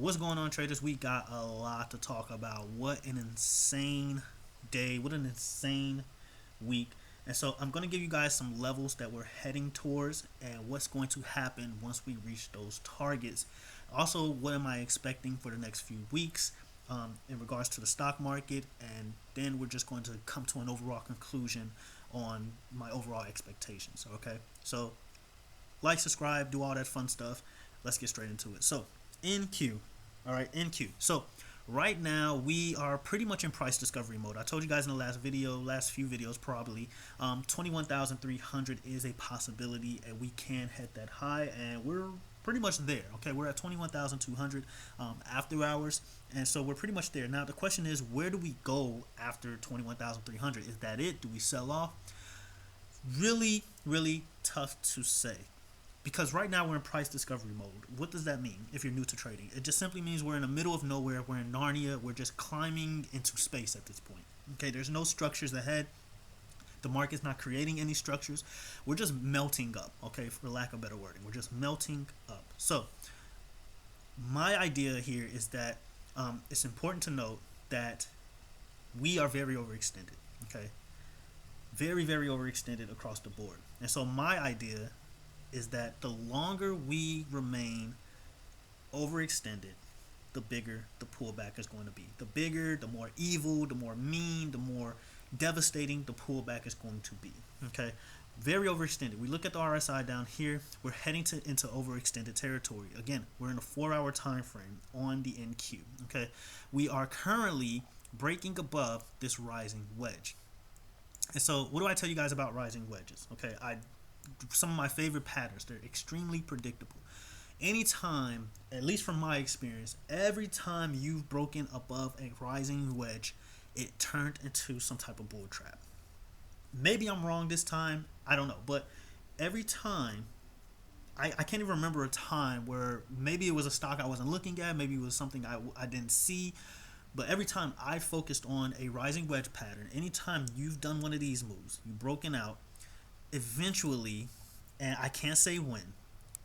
What's going on, traders? We got a lot to talk about. What an insane day. What an insane week. And so I'm going to give you guys some levels that we're heading towards and what's going to happen once we reach those targets. Also, what am I expecting for the next few weeks in regards to the stock market? And then we're just going to come to an overall conclusion on my overall expectations. Okay, so like, subscribe, do all that fun stuff. Let's get straight into it. So, NQ. All right, NQ. So, right now we are pretty much in price discovery mode. I told you guys in the last few videos probably, 21,300 is a possibility, and we can hit that high, and we're pretty much there. Okay, we're at 21,200 after hours, and so we're pretty much there. Now the question is, where do we go after 21,300? Is that it? Do we sell off? Really, really tough to say, because right now we're in price discovery mode. What does that mean if you're new to trading? It just simply means we're in the middle of nowhere. We're in Narnia. We're just climbing into space at this point. Okay, there's no structures ahead. The market's not creating any structures. We're just melting up, okay, for lack of better wording. We're just melting up. So my idea here is that it's important to note that we are very overextended, okay? Very, very overextended across the board. And so my idea is that the longer we remain overextended, the bigger the pullback is going to be. The bigger, the more evil, the more mean, the more devastating the pullback is going to be. Okay, very overextended. We look at the RSI down here. We're heading into overextended territory. Again, we're in a 4-hour time frame on the NQ. Okay, we are currently breaking above this rising wedge. And so, what do I tell you guys about rising wedges? Okay, some of my favorite patterns. They're extremely predictable. Anytime, at least from my experience, every time you've broken above a rising wedge, it turned into some type of bull trap. Maybe I'm wrong this time. I don't know. But every time, I can't even remember a time where maybe it was a stock I wasn't looking at. Maybe it was something I didn't see. But every time I focused on a rising wedge pattern, anytime you've done one of these moves, you've broken out, eventually, and I can't say when,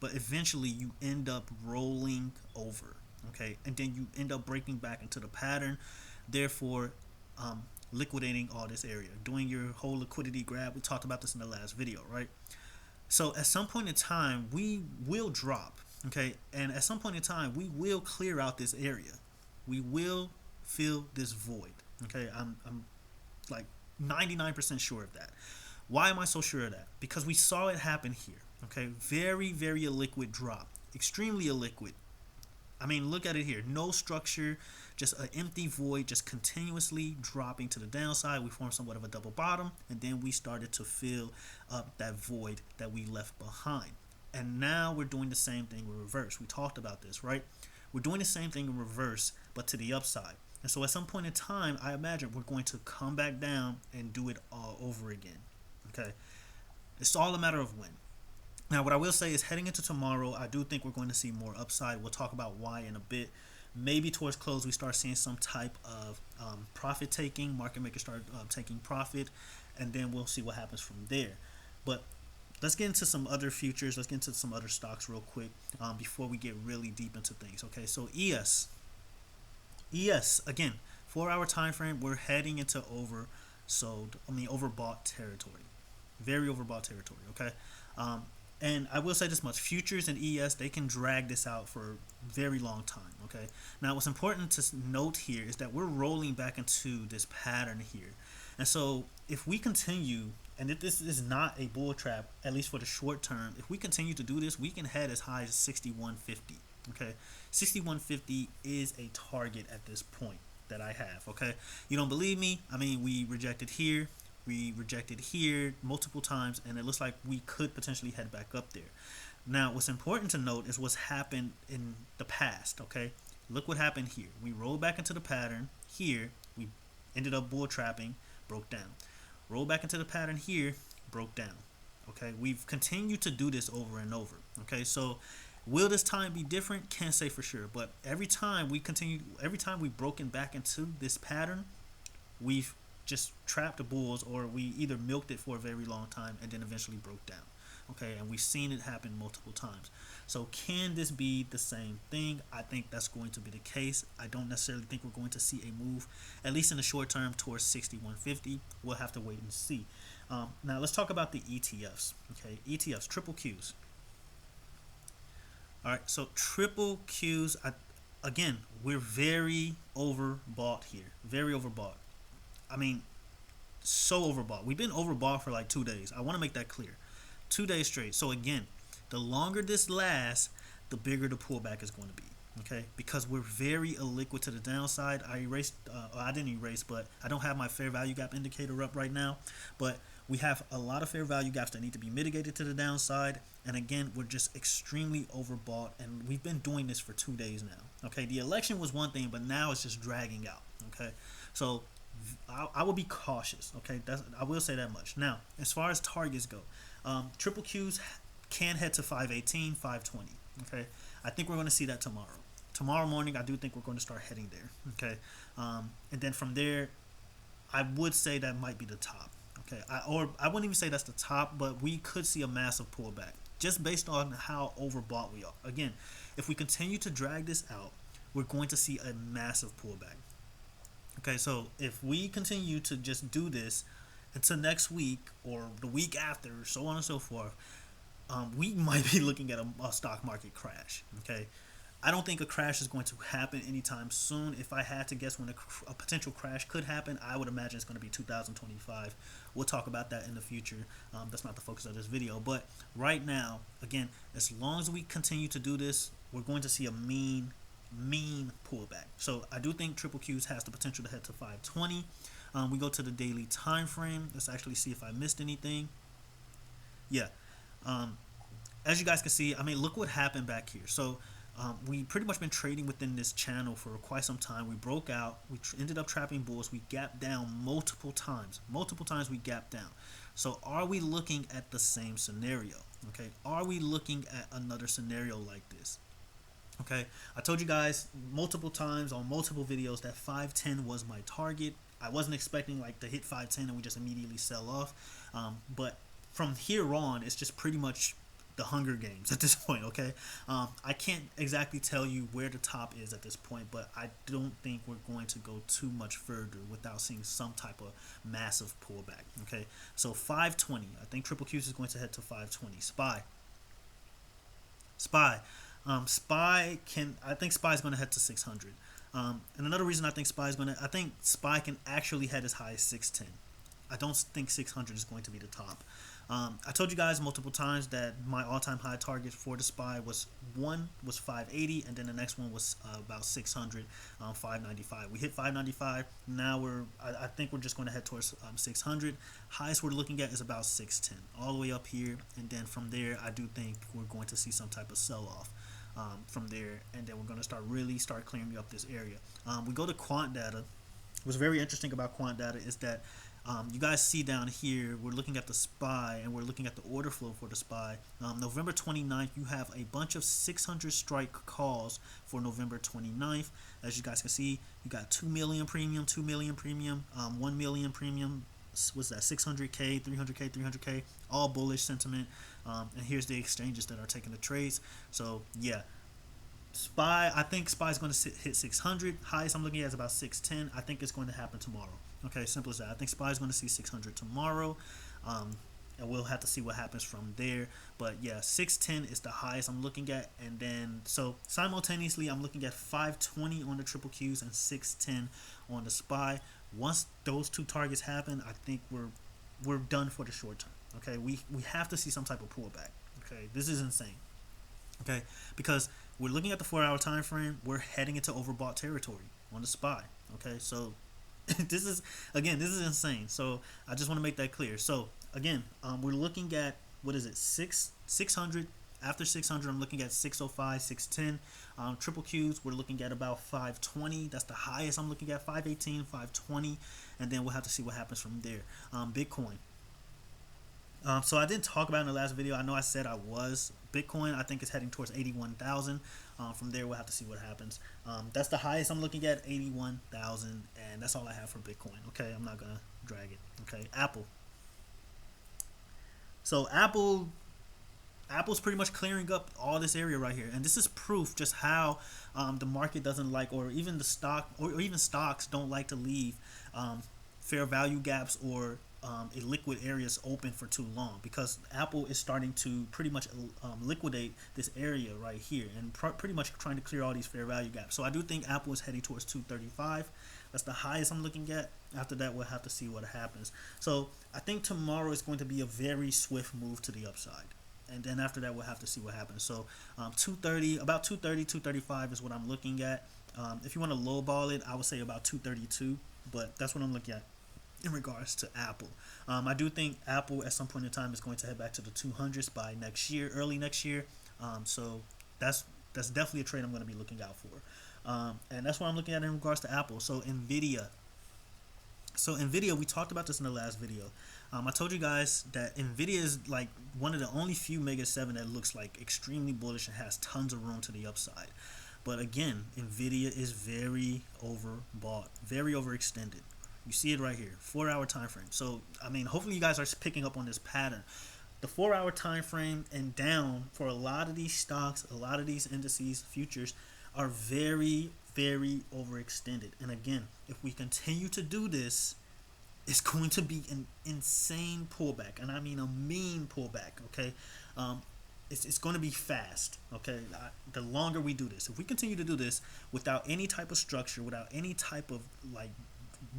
but eventually you end up rolling over, okay, and then you end up breaking back into the pattern, therefore liquidating all this area, doing your whole liquidity grab. We talked about this in the last video, right? So at some point in time we will drop, okay, and at some point in time we will clear out this area. We will fill this void, okay. I'm like 99% sure of that. Why am I so sure of that? Because we saw it happen here. Okay, very, very illiquid drop, extremely illiquid. I mean, look at it here. No structure, just an empty void, just continuously dropping to the downside. We formed somewhat of a double bottom, and then we started to fill up that void that we left behind. And now we're doing the same thing in reverse. We talked about this, right? We're doing the same thing in reverse, but to the upside. And so at some point in time, I imagine we're going to come back down and do it all over again. Okay, it's all a matter of when. Now, what I will say is, heading into tomorrow, I do think we're going to see more upside. We'll talk about why in a bit. Maybe towards close, we start seeing some type of profit taking. Market makers start taking profit, and then we'll see what happens from there. But let's get into some other futures. Let's get into some other stocks real quick before we get really deep into things. Okay, so ES again, 4-hour time frame. We're heading into overbought territory. Very overbought territory, okay? And I will say this much: futures and ES, they can drag this out for a very long time, okay? Now, what's important to note here is that we're rolling back into this pattern here. And so if we continue, and if this is not a bull trap, at least for the short term, if we continue to do this, we can head as high as 6150, okay? 6150 is a target at this point that I have, okay? You don't believe me? I mean, we rejected here. We rejected here multiple times, and it looks like we could potentially head back up there. Now, what's important to note is what's happened in the past, okay? Look what happened here. We rolled back into the pattern here. We ended up bull trapping, broke down. Rolled back into the pattern here, broke down, okay? We've continued to do this over and over, okay? So will this time be different? Can't say for sure, but every time we've broken back into this pattern, we've just trapped the bulls, or we either milked it for a very long time and then eventually broke down. Okay, and we've seen it happen multiple times. So can this be the same thing? I think that's going to be the case. I don't necessarily think we're going to see a move, at least in the short term, towards 6150. We'll have to wait and see. Now let's talk about the ETFs. Okay, ETFs, triple Qs. All right, so triple Qs. Again, we're very overbought here. Very overbought. I mean, so overbought. We've been overbought for like 2 days. I want to make that clear. 2 days straight. So again, the longer this lasts, the bigger the pullback is going to be. Okay, because we're very illiquid to the downside. I didn't erase, but I don't have my fair value gap indicator up right now. But we have a lot of fair value gaps that need to be mitigated to the downside. And again, we're just extremely overbought, and we've been doing this for 2 days now. Okay, the election was one thing, but now it's just dragging out. Okay, so I will be cautious. Okay, I will say that much. Now, as far as targets go, triple Qs can head to 518, 520. Okay, I think we're going to see that tomorrow. Tomorrow morning, I do think we're going to start heading there. Okay, and then from there, I would say that might be the top. Okay, I wouldn't even say that's the top, but we could see a massive pullback just based on how overbought we are. Again, if we continue to drag this out, we're going to see a massive pullback. Okay, so if we continue to just do this until next week or the week after, so on and so forth, we might be looking at a stock market crash. Okay, I don't think a crash is going to happen anytime soon. If I had to guess when a potential crash could happen, I would imagine it's going to be 2025. We'll talk about that in the future. That's not the focus of this video. But right now, again, as long as we continue to do this, we're going to see a mean pullback. So I do think triple Qs has the potential to head to 520. We go to the daily time frame. Let's actually see if I missed anything. Yeah. As you guys can see, I mean, look what happened back here. So we pretty much been trading within this channel for quite some time. We broke out. We ended up trapping bulls. We gapped down multiple times. Multiple times we gapped down. So are we looking at the same scenario? Okay. Are we looking at another scenario like this? Okay. I told you guys multiple times on multiple videos that 510 was my target. I wasn't expecting like to hit 510 and we just immediately sell off. But from here on, it's just pretty much the Hunger Games at this point. Okay, I can't exactly tell you where the top is at this point, but I don't think we're going to go too much further without seeing some type of massive pullback. Okay, so 520. I think triple Qs is going to head to 520. SPY can. I think SPY is going to head to 600. And another reason I think I think SPY can actually head as high as 610. I don't think 600 is going to be the top. I told you guys multiple times that my all-time high target for the SPY was 580, and then the next one was about 600, 595. We hit 595. Now I think we're just going to head towards 600. Highest we're looking at is about 610, all the way up here, and then from there, I do think we're going to see some type of sell-off. From there, and then we're going to start clearing up this area. We go to quant data. What's very interesting about quant data is that you guys see down here, we're looking at the SPY and we're looking at the order flow for the SPY. November 29th, you have a bunch of 600 strike calls for November 29th. As you guys can see, you got 2 million premium, 2 million premium, 1 million premium. What's that? 600K, 300K, 300K, all bullish sentiment. And here's the exchanges that are taking the trades. So yeah, I think SPY is going to hit 600. Highest I'm looking at is about 610. I think it's going to happen tomorrow. Okay, simple as that. I think SPY is going to see 600 tomorrow. And we'll have to see what happens from there. But yeah, 610 is the highest I'm looking at. And then, so simultaneously, I'm looking at 520 on the triple Qs and 610 on the SPY. Once those two targets happen, I think we're done for the short term. Okay, we have to see some type of pullback. Okay, this is insane. Okay, because we're looking at the 4-hour time frame. We're heading into overbought territory on the SPY. Okay, so this is insane. So I just want to make that clear. So again, we're looking at, what is it, 600. After 600, I'm looking at 605, 610. Triple Qs, we're looking at about 520. That's the highest I'm looking at, 518, 520. And then we'll have to see what happens from there. Bitcoin. So I didn't talk about it in the last video. I know I said I was. Bitcoin, I think, is heading towards 81,000. From there, we'll have to see what happens. That's the highest I'm looking at, 81,000. And that's all I have for Bitcoin. Okay, I'm not going to drag it. Okay, Apple. So Apple, Apple's pretty much clearing up all this area right here, and this is proof just how the market doesn't like, or even the stock, or even stocks don't like to leave fair value gaps or illiquid areas open for too long, because Apple is starting to pretty much liquidate this area right here and pretty much trying to clear all these fair value gaps. So I do think Apple is heading towards 235. That's the highest I'm looking at. After that, we'll have to see what happens. So I think tomorrow is going to be a very swift move to the upside, and then after that we'll have to see what happens. So 230, about 230, 235 is what I'm looking at. If you want to lowball it, I would say about 232, but that's what I'm looking at in regards to Apple. I do think Apple at some point in time is going to head back to the 200s by next year, early next year. So that's definitely a trade I'm going to be looking out for, and that's what I'm looking at in regards to Apple. So Nvidia. So Nvidia, we talked about this in the last video. I told you guys that Nvidia is like one of the only few Mega 7 that looks like extremely bullish and has tons of room to the upside. But again, Nvidia is very overbought, very overextended. You see it right here, 4-hour time frame. So I mean, hopefully you guys are picking up on this pattern. The 4-hour time frame and down for a lot of these stocks, a lot of these indices, futures, are very, very overextended. And again, if we continue to do this, it's going to be an insane pullback, and I mean a mean pullback. Okay, it's going to be fast. Okay, the longer we do this, if we continue to do this without any type of structure, without any type of like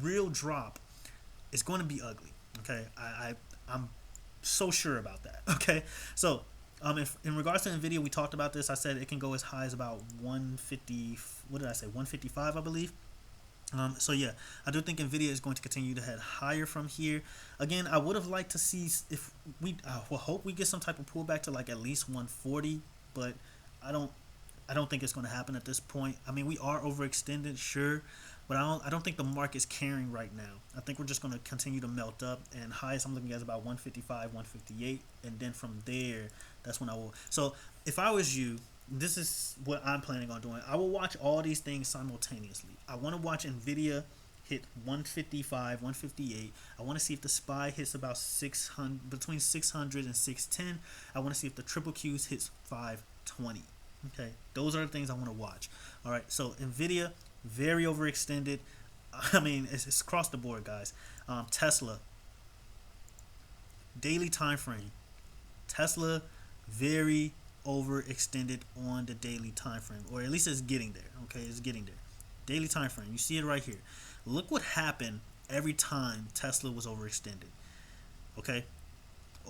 real drop, it's going to be ugly. Okay, I'm so sure about that. Okay, so if in regards to Nvidia, we talked about this. I said it can go as high as about 150. What did I say? 155, I believe. So yeah, I do think Nvidia is going to continue to head higher from here. Again, I would have liked to see if we. Will hope we get some type of pullback to like at least 140, but I don't think it's going to happen at this point. I mean, we are overextended, sure, but I don't think the market's caring right now. I think we're just going to continue to melt up, and highest I'm looking at is about 155, 158, and then from there, that's when I will. So if I was you, this is what I'm planning on doing. I will watch all these things simultaneously. I want to watch Nvidia hit 155, 158. I want to see if the SPY hits about 600, between 600 and 610. I want to see if the triple Qs hits 520. Okay, those are the things I want to watch. All right, so Nvidia, very overextended. I mean, it's across the board, guys. Tesla, daily time frame. Tesla, very overextended on the daily time frame, or at least it's getting there. Okay, it's getting there. Daily time frame, you see it right here. Look what happened every time Tesla was overextended. Okay,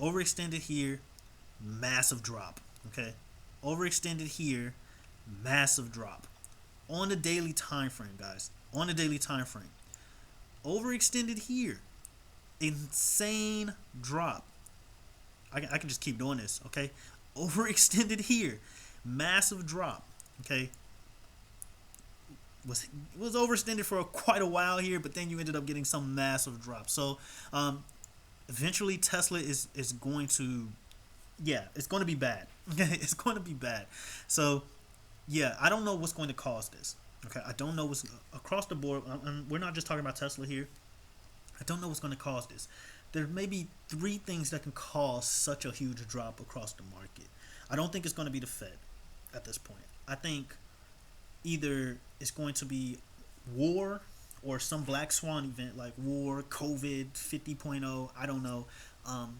overextended here, massive drop. Okay, overextended here, massive drop on the daily time frame, guys. On the daily time frame, overextended here, insane drop. I can just keep doing this. Okay, overextended here, massive drop. Okay, was overextended for quite a while here, but then you ended up getting some massive drop. So eventually Tesla is going to, yeah, it's going to be bad. Okay, it's going to be bad. So yeah, I don't know what's going to cause this. Okay, I don't know what's across the board. We're not just talking about Tesla here. I don't know what's going to cause this. There may be 3 things that can cause such a huge drop across the market. I don't think it's going to be the Fed at this point. I think either it's going to be war or some black swan event like war, COVID 50.0, I don't know,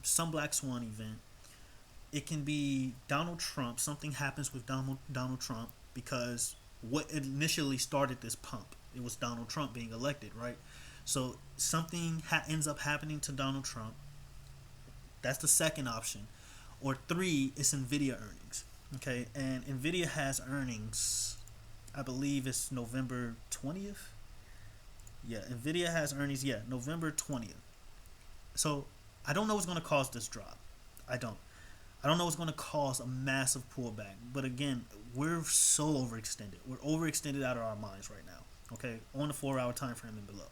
some black swan event. It can be Donald Trump. Something happens with Donald Trump, because what initially started this pump, it was Donald Trump being elected, right? So something ends up happening to Donald Trump. That's the second option. Or 3 is Nvidia earnings. Okay, and Nvidia has earnings, I believe it's November 20th. Yeah, Nvidia has earnings, yeah, November 20th. So I don't know what's going to cause this drop. I don't know what's going to cause a massive pullback. But again, we're so overextended. We're overextended out of our minds right now. Okay, on the 4-hour time frame and below.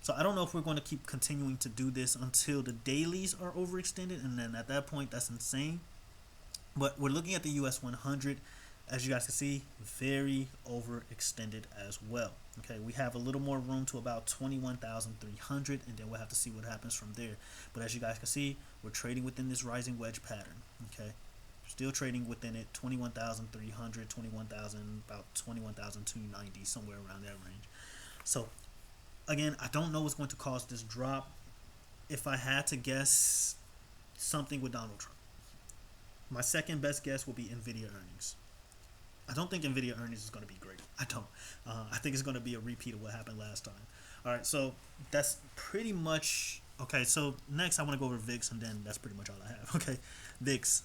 So I don't know if we're going to keep continuing to do this until the dailies are overextended, and then at that point, that's insane. But we're looking at the US 100, as you guys can see, very overextended as well. Okay, we have a little more room to about 21,300, and then we'll have to see what happens from there. But as you guys can see, we're trading within this rising wedge pattern. Okay, Still trading within it. 21,300, 21,000, about 21,290, somewhere around that range. So again, I don't know what's going to cause this drop. If I had to guess, something with Donald Trump. My second best guess will be Nvidia earnings. I don't think Nvidia earnings is going to be great. I don't. I think it's going to be a repeat of what happened last time. All right, so that's pretty much okay. So next, I want to go over VIX, and then that's pretty much all I have. Okay, VIX.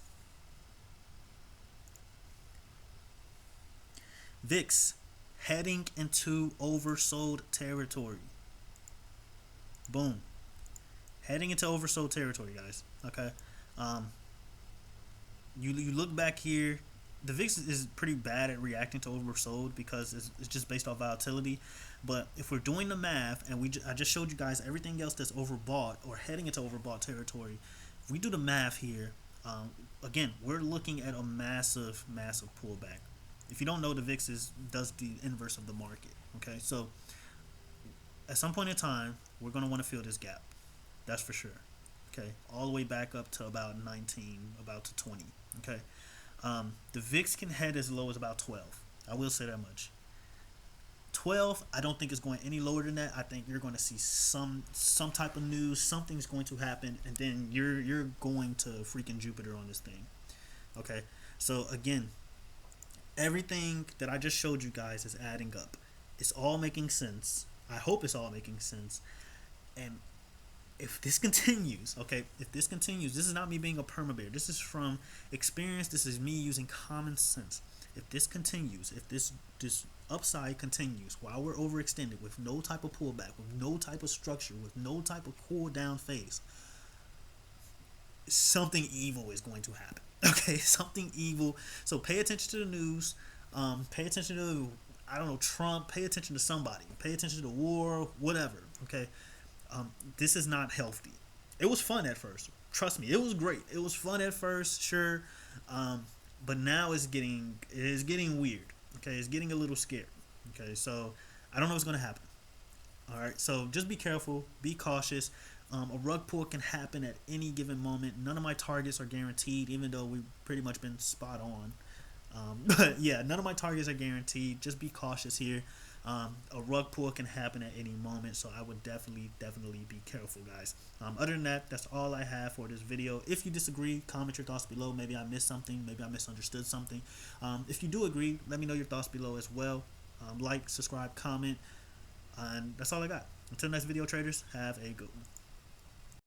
VIX heading into oversold territory. Boom. Heading into oversold territory, guys. Okay. Um, you look back here, the VIX is pretty bad at reacting to oversold because it's just based off volatility. But if we're doing the math, and I just showed you guys everything else that's overbought or heading into overbought territory, if we do the math here, again, we're looking at a massive, massive pullback. If you don't know, the VIX does the inverse of the market. Okay, so at some point in time, we're going to want to fill this gap. That's for sure. Okay, all the way back up to about 19, about to 20. Okay, the VIX can head as low as about 12. I will say that much. 12, I don't think it's going any lower than that. I think you're going to see some type of news. Something's going to happen, and then you're going to freaking Jupiter on this thing. Okay, so again, everything that I just showed you guys is adding up. It's all making sense. I hope it's all making sense. And if this continues, okay, if this continues, this is not me being a perma bear. This is from experience. This is me using common sense. If this continues, if this upside continues while we're overextended with no type of pullback, with no type of structure, with no type of cool down phase, something evil is going to happen. Okay, something evil. So pay attention to the news. Pay attention to, I don't know, Trump. Pay attention to somebody. Pay attention to the war, whatever. Okay. This is not healthy. It was fun at first. Trust me, it was great. It was fun at first, sure, but now it is getting weird. Okay, it's getting a little scary. Okay, so I don't know what's gonna happen. All right, so just be careful, be cautious. A rug pull can happen at any given moment. None of my targets are guaranteed, even though we've pretty much been spot on. But yeah, none of my targets are guaranteed. Just be cautious here. A rug pull can happen at any moment, so I would definitely be careful, guys. Other than that, that's all I have for this video. If you disagree, comment your thoughts below. Maybe I missed something. Maybe I misunderstood something. If you do agree, let me know your thoughts below as well. Like, subscribe, comment, and that's all I got. Until next video, traders, have a good one.